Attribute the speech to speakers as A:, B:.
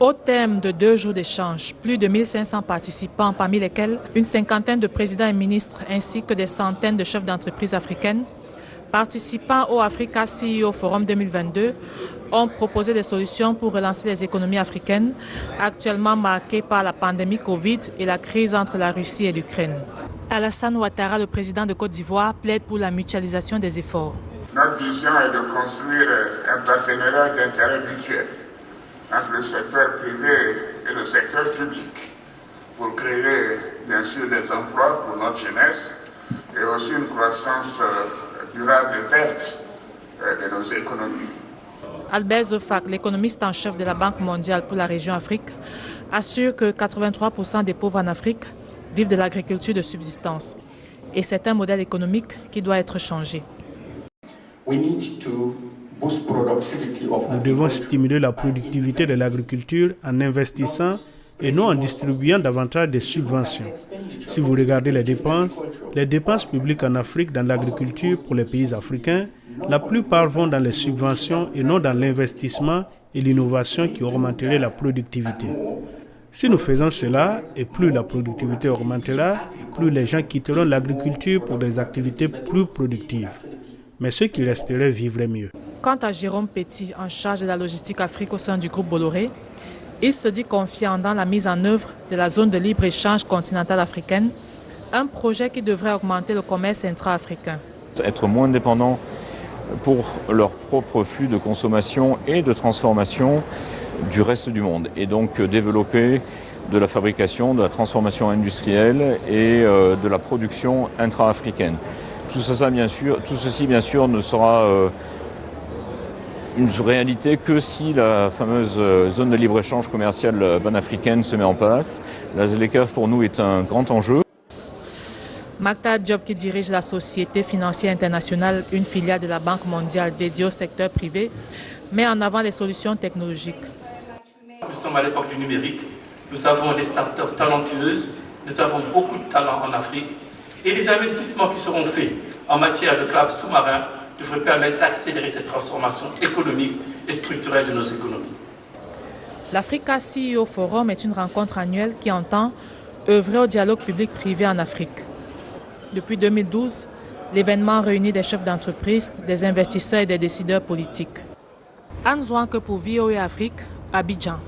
A: Au terme de 2 jours d'échange, plus de 1500 participants, parmi lesquels une cinquantaine de présidents et ministres ainsi que des centaines de chefs d'entreprise africaines, participant au Africa CEO Forum 2022, ont proposé des solutions pour relancer les économies africaines, actuellement marquées par la pandémie Covid et la crise entre la Russie et l'Ukraine. Alassane Ouattara, le président de Côte d'Ivoire, plaide pour la mutualisation des efforts.
B: Notre vision est de construire un partenariat d'intérêt mutuel entre le secteur privé et le secteur public pour créer bien sûr des emplois pour notre jeunesse et aussi une croissance durable et verte de nos économies.
A: Albert Zofak, l'économiste en chef de la Banque mondiale pour la région Afrique, assure que 83% des pauvres en Afrique vivent de l'agriculture de subsistance. Et c'est un modèle économique qui doit être changé.
C: Nous devons stimuler la productivité de l'agriculture en investissant et non en distribuant davantage de subventions. Si vous regardez les dépenses publiques en Afrique dans l'agriculture pour les pays africains, la plupart vont dans les subventions et non dans l'investissement et l'innovation qui augmenteraient la productivité. Si nous faisons cela, et plus la productivité augmentera, et plus les gens quitteront l'agriculture pour des activités plus productives. Mais ceux qui resteraient vivraient mieux.
A: Quant à Jérôme Petit, en charge de la logistique Afrique au sein du groupe Bolloré, il se dit confiant dans la mise en œuvre de la zone de libre-échange continentale africaine, un projet qui devrait augmenter le commerce intra-africain.
D: Être moins dépendants pour leur propre flux de consommation et de transformation du reste du monde. Et donc développer de la fabrication, de la transformation industrielle et de la production intra-africaine. Tout ceci, bien sûr, ne sera une réalité que si la fameuse zone de libre-échange commercial panafricaine se met en place. La ZLECAf, pour nous, est un grand enjeu.
A: Maktar Diop, qui dirige la Société financière internationale, une filiale de la Banque mondiale dédiée au secteur privé, met en avant les solutions technologiques.
E: Nous sommes à l'époque du numérique, nous avons des start-up talentueuses, nous avons beaucoup de talents en Afrique et les investissements qui seront faits en matière de câbles sous-marins devraient permettre d'accélérer cette transformation économique et structurelle de nos économies.
A: L'Africa CEO Forum est une rencontre annuelle qui entend œuvrer au dialogue public-privé en Afrique. Depuis 2012, l'événement réunit des chefs d'entreprise, des investisseurs et des décideurs politiques. Anne Zouanke pour VOA Afrique, Abidjan.